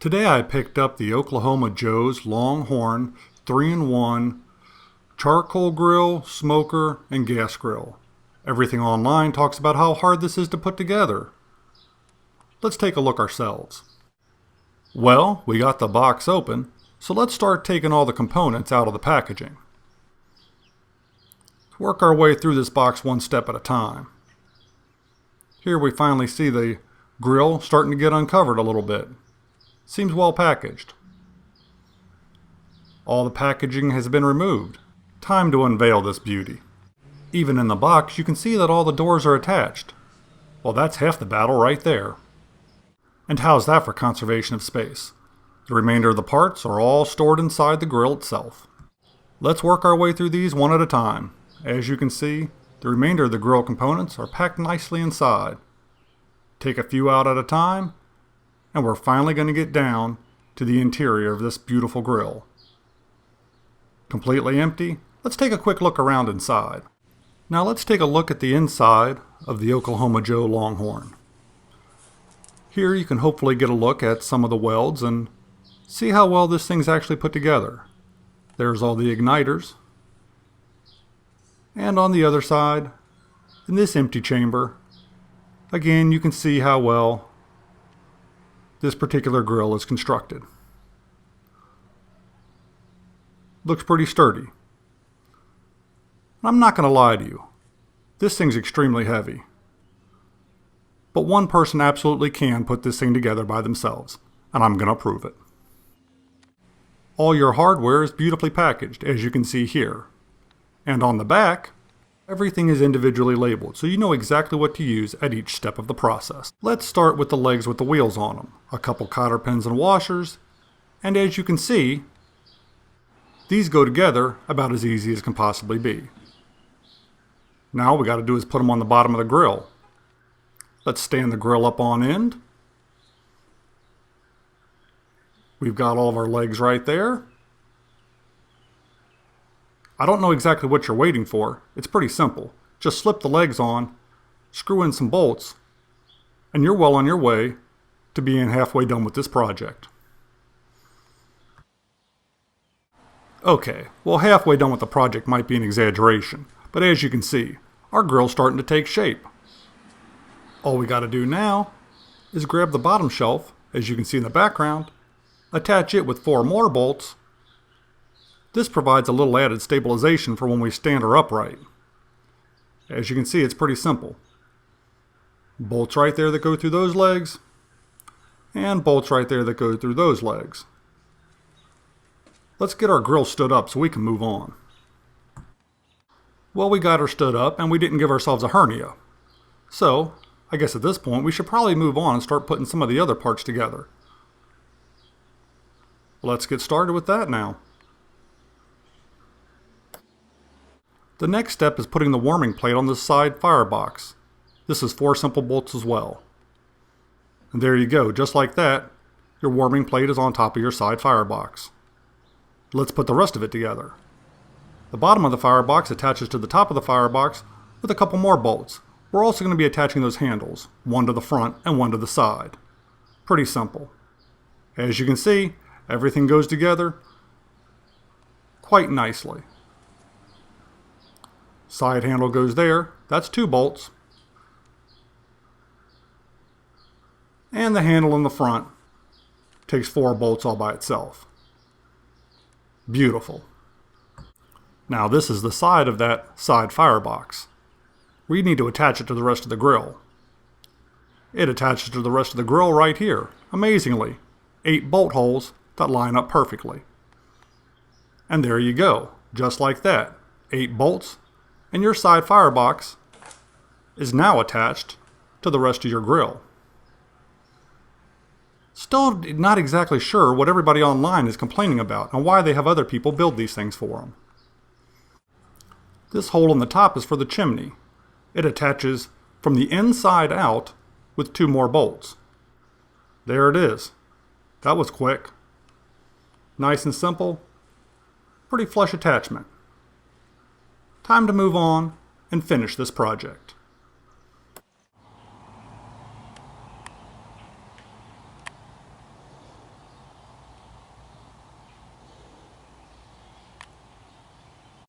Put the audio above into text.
Today I picked up the Oklahoma Joe's Longhorn 3-in-1 charcoal grill, smoker, and gas grill. Everything online talks about how hard this is to put together. Let's take a look ourselves. Well, we got the box open, so let's start taking all the components out of the packaging. Work our way through this box one step at a time. Here we finally see the grill starting to get uncovered a little bit. Seems well packaged. All the packaging has been removed. Time to unveil this beauty. Even in the box, you can see that all the doors are attached. Well, that's half the battle right there. And how's that for conservation of space? The remainder of the parts are all stored inside the grill itself. Let's work our way through these one at a time. As you can see, the remainder of the grill components are packed nicely inside. Take a few out at a time, and we're finally going to get down to the interior of this beautiful grill. Completely empty, let's take a quick look around inside. Now let's take a look at the inside of the Oklahoma Joe Longhorn. Here you can hopefully get a look at some of the welds and see how well this thing's actually put together. There's all the igniters. And on the other side, in this empty chamber, again you can see how well this particular grill is constructed. Looks pretty sturdy. I'm not going to lie to you, this thing's extremely heavy. But one person absolutely can put this thing together by themselves, and I'm going to prove it. All your hardware is beautifully packaged, as you can see here. And on the back, everything is individually labeled, so you know exactly what to use at each step of the process. Let's start with the legs with the wheels on them, a couple cotter pins and washers, and as you can see, these go together about as easy as can possibly be. Now all we got to do is put them on the bottom of the grill. Let's stand the grill up on end. We've got all of our legs right there. I don't know exactly what you're waiting for. It's pretty simple. Just slip the legs on, screw in some bolts, and you're well on your way to being halfway done with this project. Okay, well, halfway done with the project might be an exaggeration, but as you can see, our grill's starting to take shape. All we got to do now is grab the bottom shelf, as you can see in the background, attach it with 4 more bolts. This provides a little added stabilization for when we stand her upright. As you can see, it's pretty simple. Bolts right there that go through those legs, and bolts right there that go through those legs. Let's get our grill stood up so we can move on. Well, we got her stood up and we didn't give ourselves a hernia. So, I guess at this point we should probably move on and start putting some of the other parts together. Let's get started with that now. The next step is putting the warming plate on the side firebox. This is 4 simple bolts as well. And there you go, just like that, your warming plate is on top of your side firebox. Let's put the rest of it together. The bottom of the firebox attaches to the top of the firebox with a couple more bolts. We're also going to be attaching those handles, one to the front and one to the side. Pretty simple. As you can see, everything goes together quite nicely. Side handle goes there, that's 2 bolts. And the handle in the front takes 4 bolts all by itself. Beautiful. Now this is the side of that side firebox. We need to attach it to the rest of the grill. It attaches to the rest of the grill right here, amazingly. 8 bolt holes that line up perfectly. And there you go, just like that. 8 bolts. And your side firebox is now attached to the rest of your grill. Still not exactly sure what everybody online is complaining about and why they have other people build these things for them. This hole in the top is for the chimney. It attaches from the inside out with 2 more bolts. There it is. That was quick. Nice and simple. Pretty flush attachment. Time to move on and finish this project.